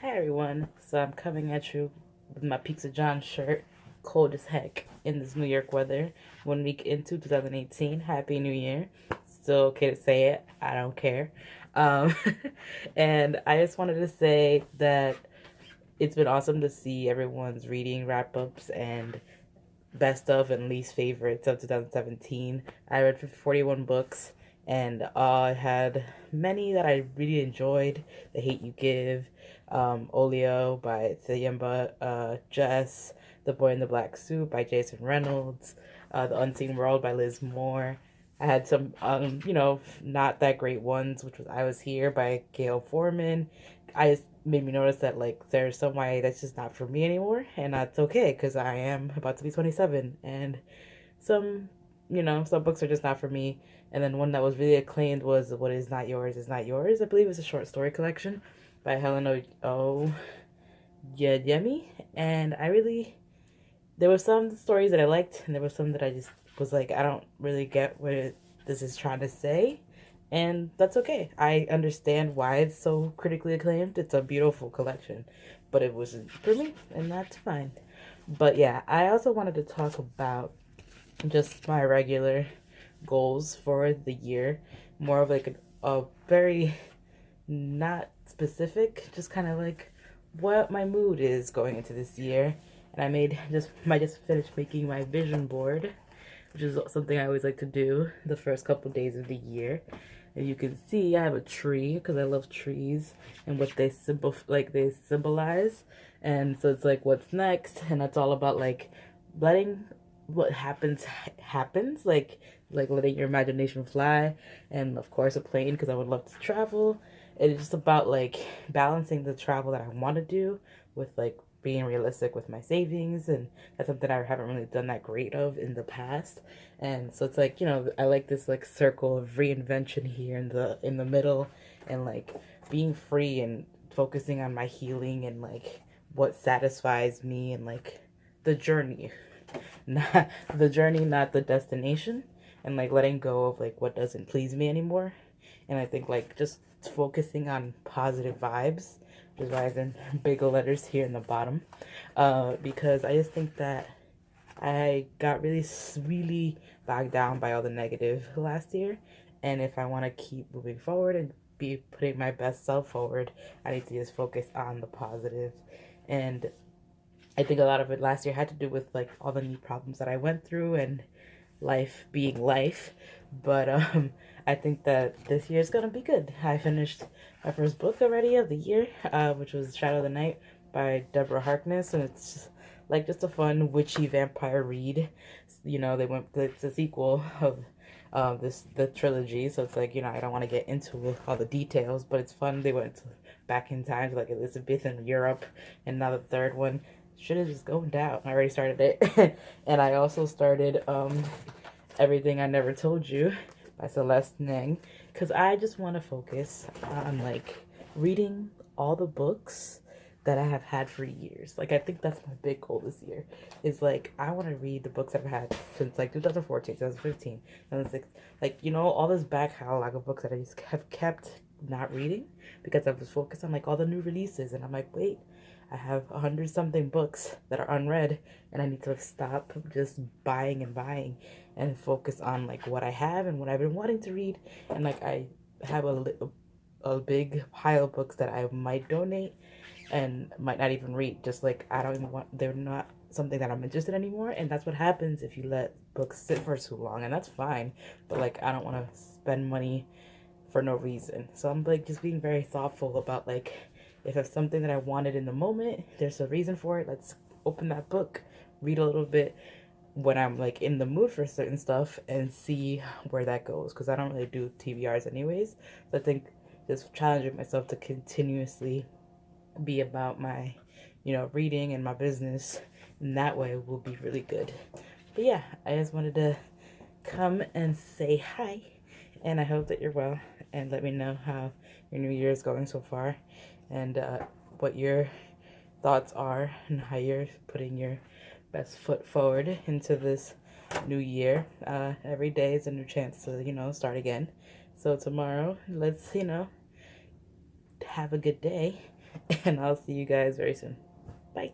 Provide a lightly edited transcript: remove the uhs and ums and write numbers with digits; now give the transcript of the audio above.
Hi everyone. So I'm coming at you with my Pizza John shirt, cold as heck in this New York weather. 1 week into 2018. Happy New Year. Still okay to say it. I don't care. Um, and I just wanted to say that it's been awesome to see everyone's reading wrap ups and best of and least favorites of 2017. I read 41 books and I had many that I really enjoyed. The Hate You Give, Olio by Sayemba, Jess, The Boy in the Black Suit by Jason Reynolds, The Unseen World by Liz Moore. I had some, not that great ones, which was I Was Here by Gail Foreman. I just made me notice that like there's some way that's just not for me anymore, and that's okay because I am about to be 27, and some, some books are just not for me. And then one that was really acclaimed was What Is Not Yours Is Not Yours. I believe it's a short story collection by Helen O. Yemi, and I really there were some stories that I liked, and there were some that I just was like, I don't really get this is trying to say. And that's okay. I understand why it's so critically acclaimed. It's a beautiful collection, but it wasn't for me, and that's fine. But yeah, I also wanted to talk about just my regular goals for the year. More of like a very not specific, just kind of like what my mood is going into this year. And I just finished making my vision board, which is something I always like to do the first couple days of the year. And you can see I have a tree because I love trees and what they symbolize. And so it's like what's next, and that's all about like letting what happens, like letting your imagination fly, and of course a plane because I would love to travel. It's just about like balancing the travel that I want to do with like being realistic with my savings, and that's something I haven't really done that great of in the past. And so it's like, I like this like circle of reinvention here in the middle, and like being free and focusing on my healing and like what satisfies me, and like the journey, not the journey, not the destination, and like letting go of like what doesn't please me anymore. And I think like just focusing on positive vibes, which is why it's in big letters here in the bottom, because I just think that I got really bogged down by all the negative last year, and if I want to keep moving forward and be putting my best self forward, I need to just focus on the positive. And I think a lot of it last year had to do with like all the new problems that I went through and life being life. But I think that this year is gonna be good. I finished my first book already of the year, which was Shadow of the Night by Deborah Harkness, and it's just a fun witchy vampire read. It's a sequel of the trilogy, so it's like, I don't want to get into all the details, but it's fun. They went back in time to like Elizabeth in Europe, and now the third one should have just going down. I already started it, and I also started Everything I Never Told You by Celeste Nang, because I just want to focus on like reading all the books that I have had for years. Like I think that's my big goal this year. Is like I want to read the books I've had since like 2014, 2015, and it's like all this back catalog of books that I just have kept not reading because I was focused on like all the new releases, and I'm like, wait, I have 100 something books that are unread, and I need to stop just buying and buying and focus on like what I have and what I've been wanting to read. And like I have a big pile of books that I might donate and might not even read. Just like I don't even want, they're not something that I'm interested in anymore. And that's what happens if you let books sit for too long, and that's fine. But like I don't want to spend money for no reason. So I'm like just being very thoughtful about like if it's something that I wanted in the moment, there's a reason for it. Let's open that book, read a little bit when I'm like in the mood for certain stuff, and see where that goes. Because I don't really do TBRs anyways. So I think just challenging myself to continuously be about my, reading and my business in that way will be really good. But yeah, I just wanted to come and say hi, and I hope that you're well, and let me know how your new year is going so far, and what your thoughts are, and how you're putting your best foot forward into this new year. Every day is a new chance to, start again. So tomorrow, let's, have a good day And I'll see you guys very soon. Bye.